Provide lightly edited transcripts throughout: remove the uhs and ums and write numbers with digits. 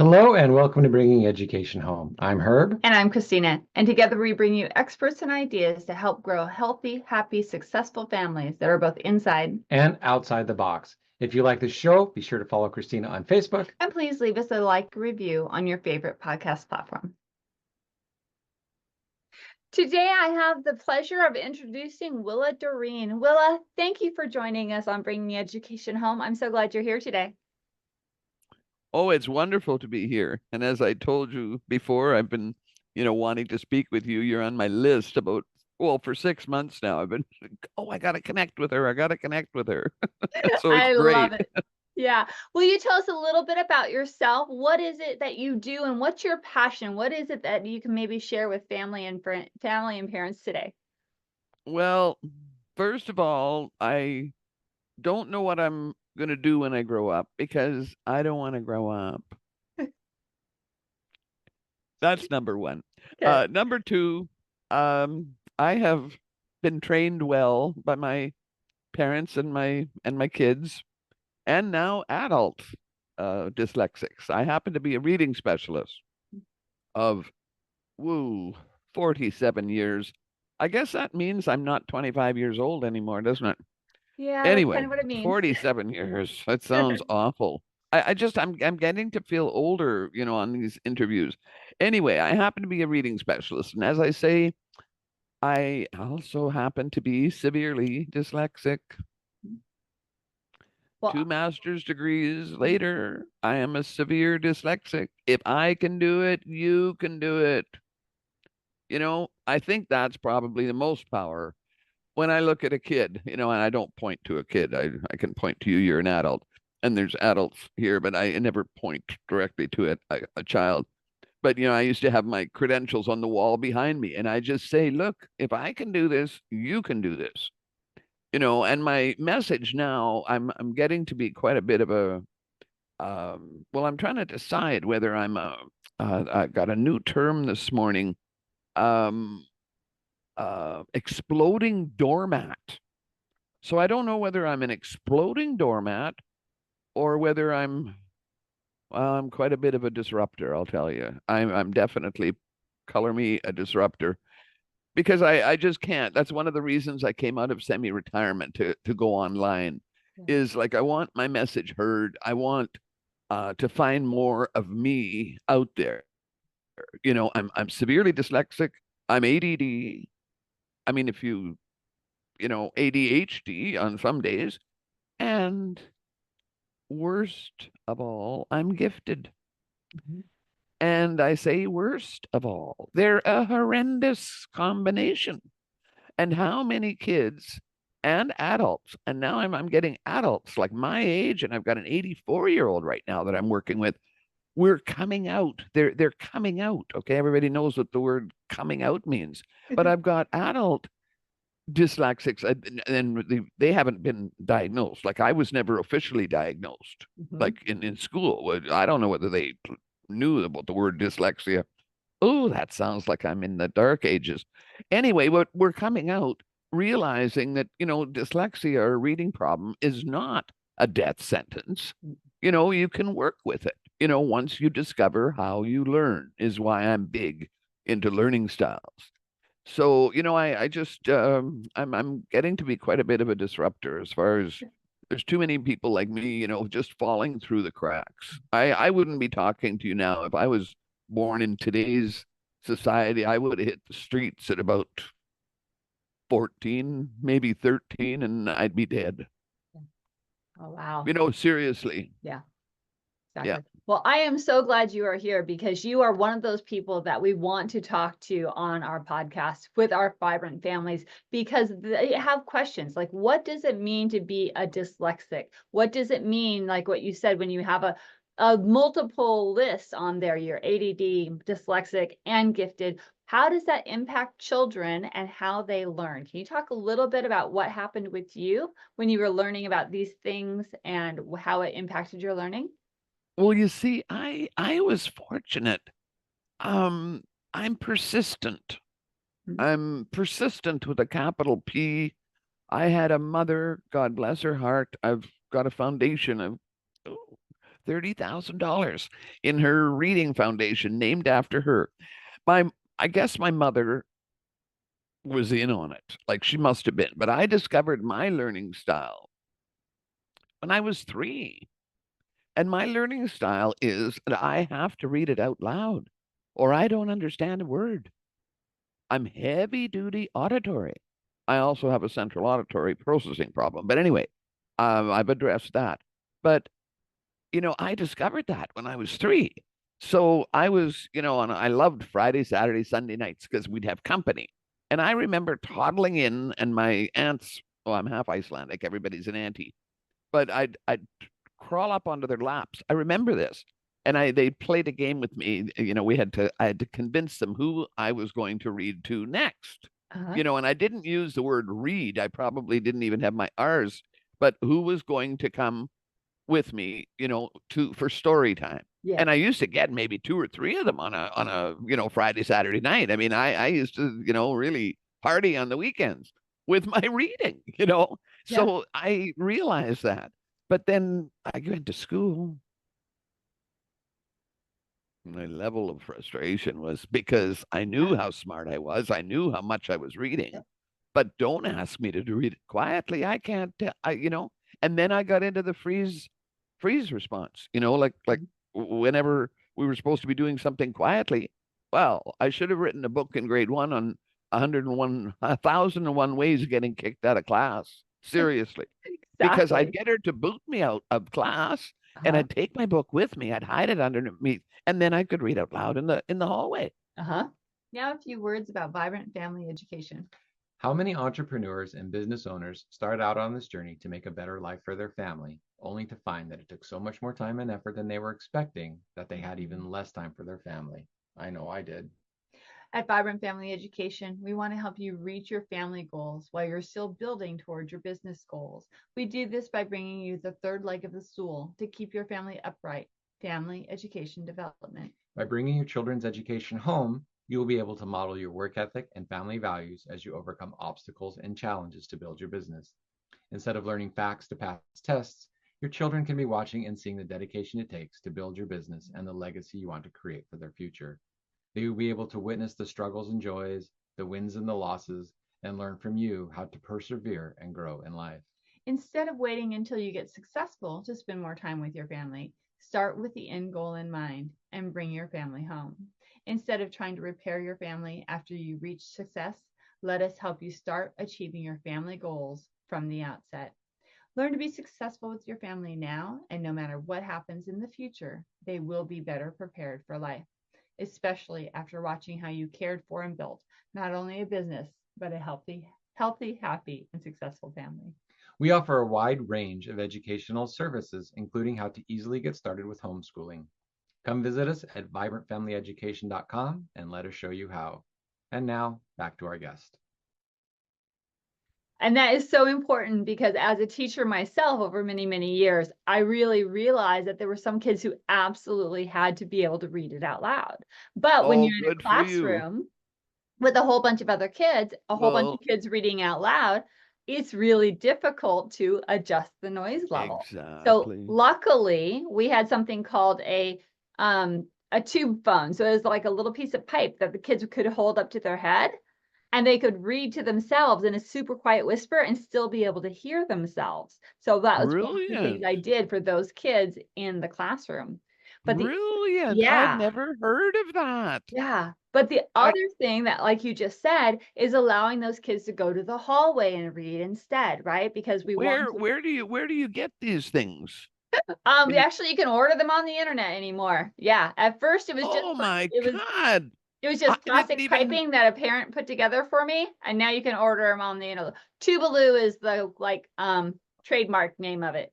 Hello and welcome to Bringing Education Home. I'm Herb. And I'm Kristina. And together we bring you experts and ideas to help grow healthy, happy, successful families that are both inside and outside the box. If you like the show, be sure to follow Kristina on Facebook. And please leave us a like review on your favorite podcast platform. Today I have the pleasure of introducing Willa Doreen. Willa, thank you for joining us on Bringing Education Home. I'm so glad you're here today. Oh, it's wonderful to be here. And as I told you before, I've been, wanting to speak with you. You're on my list for 6 months now. I've been, I got to connect with her. I got to connect with her. So it's I great. love it. Yeah. Will you tell us a little bit about yourself? What is it that you do and what's your passion? What is it that you can maybe share with family and parents today? Well, first of all, I don't know what I'm going to do when I grow up because I don't want to grow up. That's number one. Number two, I have been trained well by my parents and my kids, and now adult dyslexics. I happen to be a reading specialist of 47 years. I guess that means I'm not 25 years old anymore, doesn't it? Yeah, Anyway, that's kind of what it means. 47 years. That sounds awful. I'm getting to feel older, on these interviews. Anyway, I happen to be a reading specialist, and as I say, I also happen to be severely dyslexic. Well, 2 master's degrees later, I am a severe dyslexic. If I can do it, you can do it. I think that's probably the most power when I look at a kid, and I don't point to a kid. I can point to you, you're an adult, and there's adults here, but I never point directly to a child. But, I used to have my credentials on the wall behind me, and I just say, look, if I can do this, you can do this. And my message now, I'm getting to be quite a bit of a, I'm trying to decide whether I got a new term this morning, exploding doormat. So I don't know whether I'm an exploding doormat or whether I'm quite a bit of a disruptor, I'll tell you. I'm definitely, color me a disruptor, because I just can't. That's one of the reasons I came out of semi-retirement to go online, is like I want my message heard. I want to find more of me out there. I'm severely dyslexic. I'm ADD. I mean, if ADHD on some days, and worst of all, I'm gifted. Mm-hmm. And I say worst of all, they're a horrendous combination. And how many kids and adults, and now I'm getting adults like my age, and I've got an 84-year-old right now that I'm working with. We're coming out. They're coming out. Okay, everybody knows what the word coming out means. But I've got adult dyslexics, and they haven't been diagnosed. Like I was never officially diagnosed, like in school. I don't know whether they knew about the word dyslexia. Oh, that sounds like I'm in the dark ages. Anyway, we're coming out realizing that, dyslexia or reading problem is not a death sentence. You can work with it, once you discover how you learn, is why I'm big into learning styles. So, I just I'm getting to be quite a bit of a disruptor as far as there's too many people like me, just falling through the cracks. I wouldn't be talking to you now if I was born in today's society. I would have hit the streets at about 14, maybe 13, and I'd be dead. Oh, wow. Seriously. Yeah. Exactly. Yeah. Well, I am so glad you are here because you are one of those people that we want to talk to on our podcast with our vibrant families, because they have questions like, what does it mean to be a dyslexic? What does it mean, like what you said, when you have a multiple list on there, you're ADD, dyslexic, and gifted? How does that impact children and how they learn? Can you talk a little bit about what happened with you when you were learning about these things and how it impacted your learning? Well, you see, I was fortunate. I'm persistent. I'm persistent with a capital P. I had a mother, God bless her heart. I've got a foundation of $30,000 in her reading foundation named after her. I guess my mother was in on it. Like she must have been. But I discovered my learning style when I was 3. And my learning style is that I have to read it out loud or I don't understand a word. I'm heavy duty auditory. I also have a central auditory processing problem. But anyway, I've addressed that. But, I discovered that when I was 3. So I was, and I loved Friday, Saturday, Sunday nights because we'd have company. And I remember toddling in, and my aunts, oh, I'm half Icelandic, everybody's an auntie, but I'd crawl up onto their laps. I remember this. And they played a game with me. I had to convince them who I was going to read to next. And I didn't use the word read. I probably didn't even have my R's, but who was going to come with me, for story time. Yeah. And I used to get maybe 2 or 3 of them on a Friday, Saturday night. I mean, I used to, really party on the weekends with my reading, So I realized that. But then I went to school. My level of frustration was because I knew how smart I was. I knew how much I was reading, but don't ask me to read it quietly. I can't, and then I got into the freeze response, like whenever we were supposed to be doing something quietly. Well, I should have written a book in grade 1 on 1,001 ways of getting kicked out of class. Seriously. Because I'd get her to boot me out of class and I'd take my book with me. I'd hide it underneath, and then I could read out loud in the hallway. Now a few words about vibrant family education. How many entrepreneurs and business owners start out on this journey to make a better life for their family, only to find that it took so much more time and effort than they were expecting that they had even less time for their family? I know I did. At Vibrant Family Education, we want to help you reach your family goals while you're still building towards your business goals. We do this by bringing you the third leg of the stool to keep your family upright, family education development. By bringing your children's education home, you will be able to model your work ethic and family values as you overcome obstacles and challenges to build your business. Instead of learning facts to pass tests, your children can be watching and seeing the dedication it takes to build your business and the legacy you want to create for their future. They will be able to witness the struggles and joys, the wins and the losses, and learn from you how to persevere and grow in life. Instead of waiting until you get successful to spend more time with your family, start with the end goal in mind and bring your family home. Instead of trying to repair your family after you reach success, let us help you start achieving your family goals from the outset. Learn to be successful with your family now, and no matter what happens in the future, they will be better prepared for life, especially after watching how you cared for and built not only a business, but a healthy, happy, and successful family. We offer a wide range of educational services, including how to easily get started with homeschooling. Come visit us at vibrantfamilyeducation.com and let us show you how. And now, back to our guest. And that is so important because as a teacher myself over many, many years, I really realized that there were some kids who absolutely had to be able to read it out loud. But when you're in a classroom with a whole bunch of other kids, whole bunch of kids reading out loud, it's really difficult to adjust the noise level. Exactly. So luckily, we had something called a tube phone. So it was like a little piece of pipe that the kids could hold up to their head. And they could read to themselves in a super quiet whisper and still be able to hear themselves. So that was one of the things I did for those kids in the classroom. But Brilliant. I've never heard of that. Yeah. But the other thing that, like you just said, is allowing those kids to go to the hallway and read instead, right? Because where do you get these things? Actually, you can order them on the internet anymore. Yeah. At first, it was just God. It was just plastic piping that a parent put together for me, and now you can order them on the Tubaloo is the trademark name of it.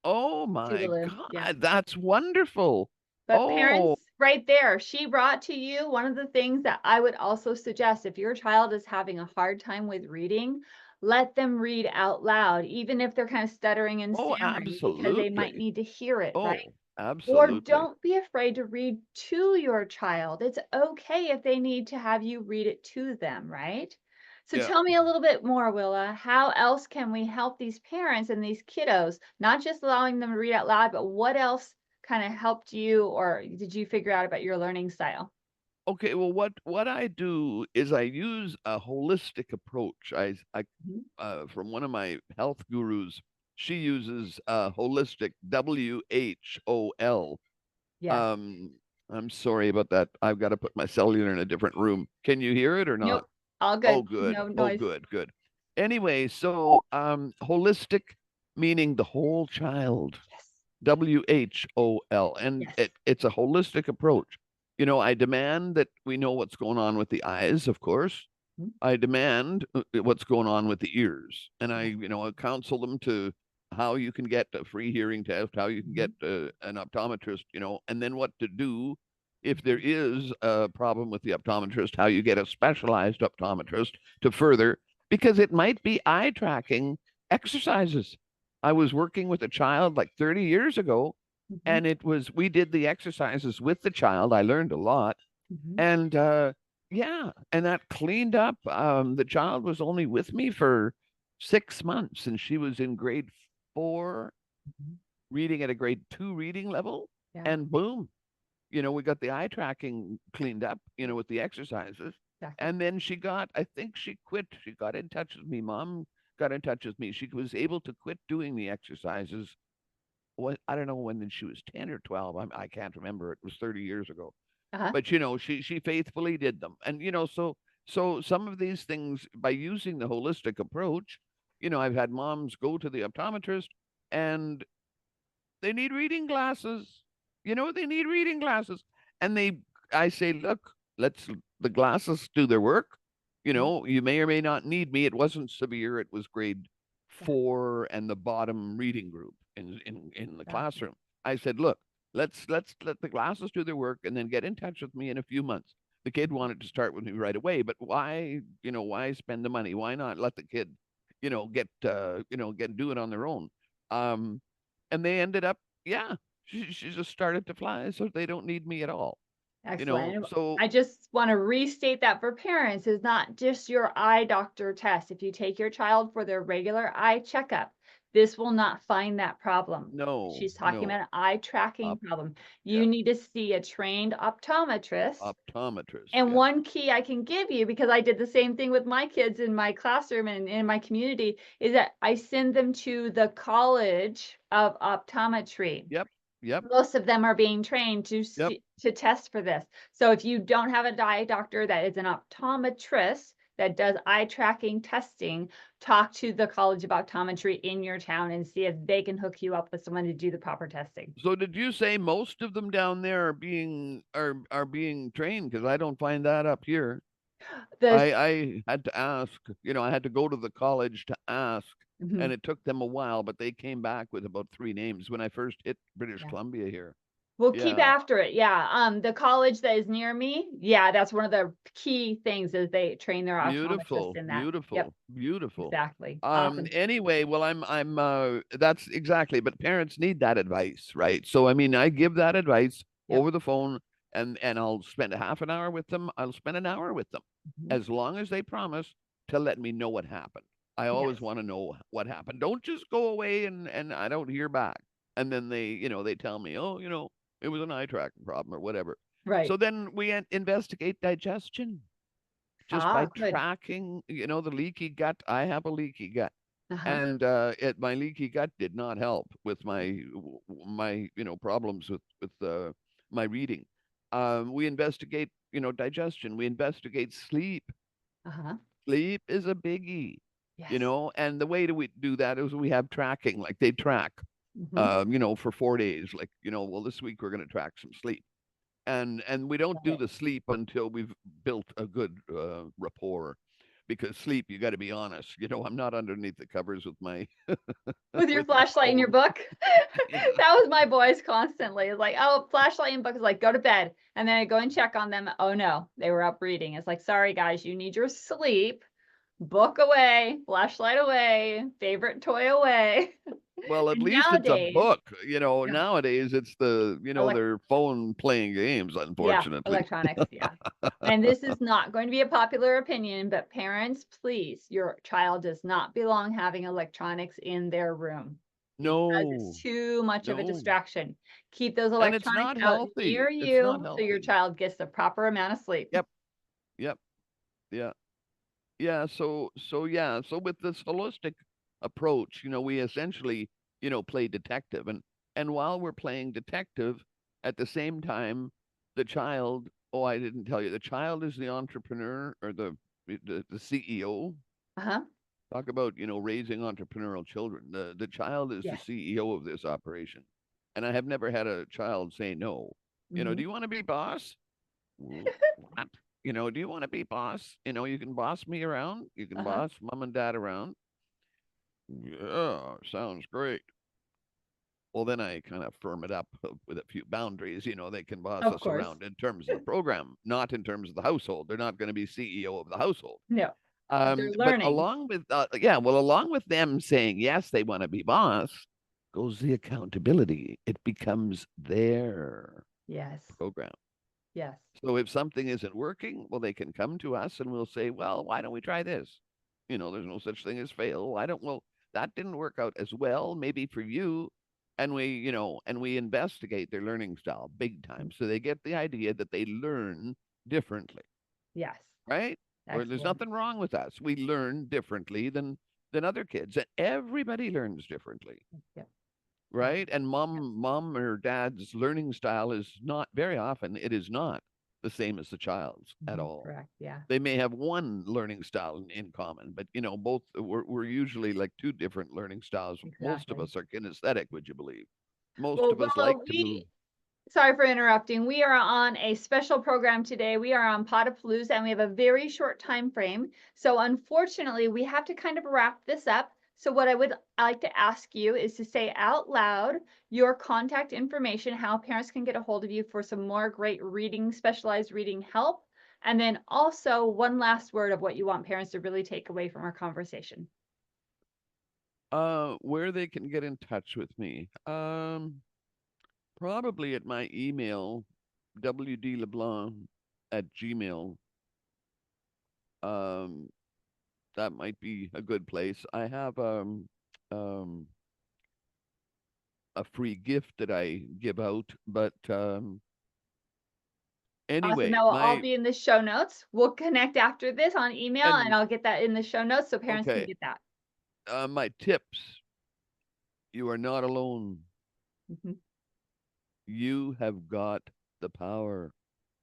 Oh my God, that's wonderful. But parents, right there, she brought to you one of the things that I would also suggest. If your child is having a hard time with reading, let them read out loud, even if they're kind of stuttering and stammering, because they might need to hear it, right? Absolutely. Or don't be afraid to read to your child. It's okay if they need to have you read it to them, right? So tell me a little bit more, Willa. How else can we help these parents and these kiddos, not just allowing them to read out loud, but what else kind of helped you, or did you figure out about your learning style? Okay, well, what I do is I use a holistic approach. From one of my health gurus, she uses holistic, WHOL. Yes. Um, I'm sorry about that. I've got to put my cellular in a different room. Can you hear it or not? Nope. All Oh, good. good. No Oh, noise. good, good. Anyway, so holistic meaning the whole child. Yes. WHOL. And Yes. it's a holistic approach. You know, I demand that we know what's going on with the eyes, of course. Mhm. I demand what's going on with the ears. And I, Yeah. I counsel them to how you can get a free hearing test, how you can get Mhm. an optometrist, and then what to do if there is a problem with the optometrist, how you get a specialized optometrist to further, because it might be eye tracking exercises. I was working with a child like 30 years ago, Mhm. and we did the exercises with the child. I learned a lot. Mhm. And yeah, and that cleaned up. The child was only with me for 6 months, and she was in grade 4, Mhm. reading at a grade 2 reading level. Yeah. And boom, we got the eye tracking cleaned up, with the exercises. Exactly. And then I think she quit. She got in touch with me. Mom got in touch with me. She was able to quit doing the exercises. I don't know when she was 10 or 12. I can't remember. It was 30 years ago. Uh-huh. But she faithfully did them. And so some of these things, by using the holistic approach, I've had moms go to the optometrist and they need reading glasses. They need reading glasses. And I say, look, let's the glasses do their work. Mhm. You may or may not need me. It wasn't severe. It was grade Yeah. 4 and the bottom reading group in the Exactly. classroom. I said, look, let's let the glasses do their work and then get in touch with me in a few months. The kid Mhm. wanted to start with me right away, but why spend the money? Why not let the kid, get do it on their own? Um, and they ended up, yeah, she just started to fly, so they don't need me at all. Excellent. And So I just want to restate that for parents is not just your eye doctor test. If you take your child for their regular eye checkup, this will not find that problem. no, She's talking no, about an eye tracking op, problem. yeah, You need to see a trained optometrist. optometrist, And yeah, one key I can give you, because I did the same thing with my kids in my classroom and in my community, is that I send them to the College of Optometry. yep, yep, Most of them are being trained to yep. to test for this. So if you don't have a eye doctor that is an optometrist that does eye tracking testing, talk to the College of Optometry in your town and see if they can hook you up with someone to do the proper testing. So did you say most of them down there are being trained? Because I don't find that up here. The I had to ask, I had to go to the college to ask, and Mhm. it took them a while, but they came back with about 3 names when I first hit British Yeah. Columbia here. We'll keep Yeah, after it. Yeah. The college that is near me, yeah, that's one of the key things is they train their optometrists beautiful, in that. Yep, beautiful, beautiful. exactly. Awesome. Anyway, well, I'm that's exactly, but parents need that advice, right? So I mean, I give that advice Yep. over the phone, and I'll spend a half an hour with them. I'll spend an hour with them, Mhm. as long as they promise to let me know what happened. I always Yes. want to know what happened. Don't just go away and I don't hear back. And then they tell me, "Oh, it was an eye tracking problem or whatever." Right. So then we investigate digestion just by Good. tracking, the leaky gut. I have a leaky gut, Uh-huh. and my leaky gut did not help with my problems with my reading. We investigate, digestion. We investigate sleep. Uh-huh. Sleep is a biggie, Yes. and the way we do that is we have tracking, like they track, Mhm. for 4 days, like, well, this week we're going to track some sleep. And we don't Love do it. the sleep until we've built a good rapport, because sleep, you got to be honest, I'm not underneath the covers with my With your with my flashlight in your phone. book? Yeah. That was my boys constantly. It's like, "Oh, flashlight and book," is like, "Go to bed." And then I go and check on them. Oh, no, they were up reading. It's like, "Sorry, guys, you need your sleep. Book away, flashlight away, favorite toy away." Well, at And least it's a nowadays, book. yeah, Nowadays it's elec their phone playing games, yeah, unfortunately. electronics, yeah. And this is not going to be a popular opinion, but parents, please, your child does not belong having electronics in their room. because No, it's too much of a no. distraction. Keep those And it's electronics not out healthy. near It's not you so your healthy. child gets the proper amount of sleep. Yep. Yep. Yeah. Yeah. So with this holistic approach, we essentially, play detective. And while we're playing detective, at the same time, the child, oh, I didn't tell you, the child is the entrepreneur or the CEO. Uh-huh. Talk about, raising entrepreneurial children. The child is the Yes. CEO of this operation. And I have never had a child say no. Mhm. Do you want to be boss? What? Do you want to be boss? You can boss me around. You can Uh-huh. boss mom and dad around. Yeah, sounds great. Well, then I kind of firm it up with a few boundaries. They can boss Of us course. around in terms of the program, not in terms of the household. They're not going to be CEO of the household. No, but they're But learning. along with along with them saying yes, they want to be boss, goes the accountability. It becomes their Yes. program. Yes. So if something isn't working, well, they can come to us and we'll say, well, why don't we try this? There's no such thing as fail. Well, that didn't work out as well, maybe for you. And we investigate their learning style big time. So they get the idea that they learn differently, Yes. right? Or there's Excellent. nothing wrong with us. We learn differently than other kids. And everybody learns differently. Yep. Right? And mom or dad's learning style is not very often, it is not the same as the child's at all. Correct. Yeah. They may have one learning style in common, but both we're usually like two different learning styles. Most of Exactly. us are kinesthetic, would you believe? Most Well, of us Willa, like to move. sorry for interrupting. We are on a special program today. We are on Potapalooza and we have a very short time frame. So unfortunately, we have to kind of wrap this up. So what I would like to ask you is to say out loud your contact information, how parents can get a hold of you for some more great reading, specialized reading help. And then also one last word of what you want parents to really take away from our conversation. Where they can get in touch with me. Probably at my email, wdleblancq@gmail. That might be a good place. I have a free gift that I give out, but Awesome. anyway, That will all be in the show notes. We'll connect after this on email and and I'll get that in the show notes so parents can okay, get that. my tips: you are not alone. Mhm. You have got the power.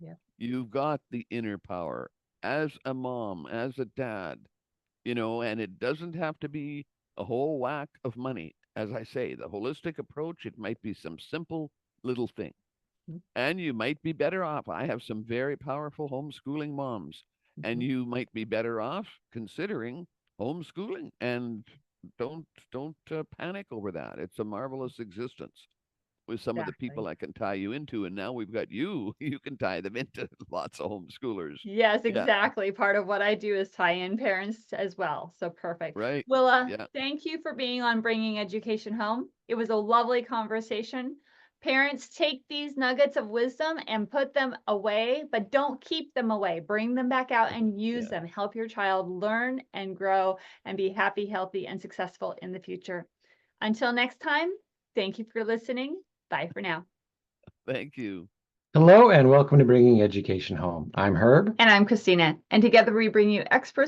Yep. You've got the inner power as a mom, as a dad, and it doesn't have to be a whole whack of money. As I say, the holistic approach, it might be some simple little thing. Mhm. And you might be better off. I have some very powerful homeschooling moms, and Mhm. you might be better off considering homeschooling. And don't panic over that. It's a marvelous existence with some of the Exactly. people I can tie you into. And now we've got you. You can tie them into lots of homeschoolers. Yes, Yeah. exactly. Part of what I do is tie in parents as well. So perfect. Right. Willa, Yeah. thank you for being on Bringing Education Home. It was a lovely conversation. Parents, take these nuggets of wisdom and put them away, but don't keep them away. Bring them back out and use Yeah. them. Help your child learn and grow and be happy, healthy, and successful in the future. Until next time, thank you for listening. Bye for now. Thank you. Hello and welcome to Bringing Education Home. I'm Herb. And I'm Kristina. And together we bring you experts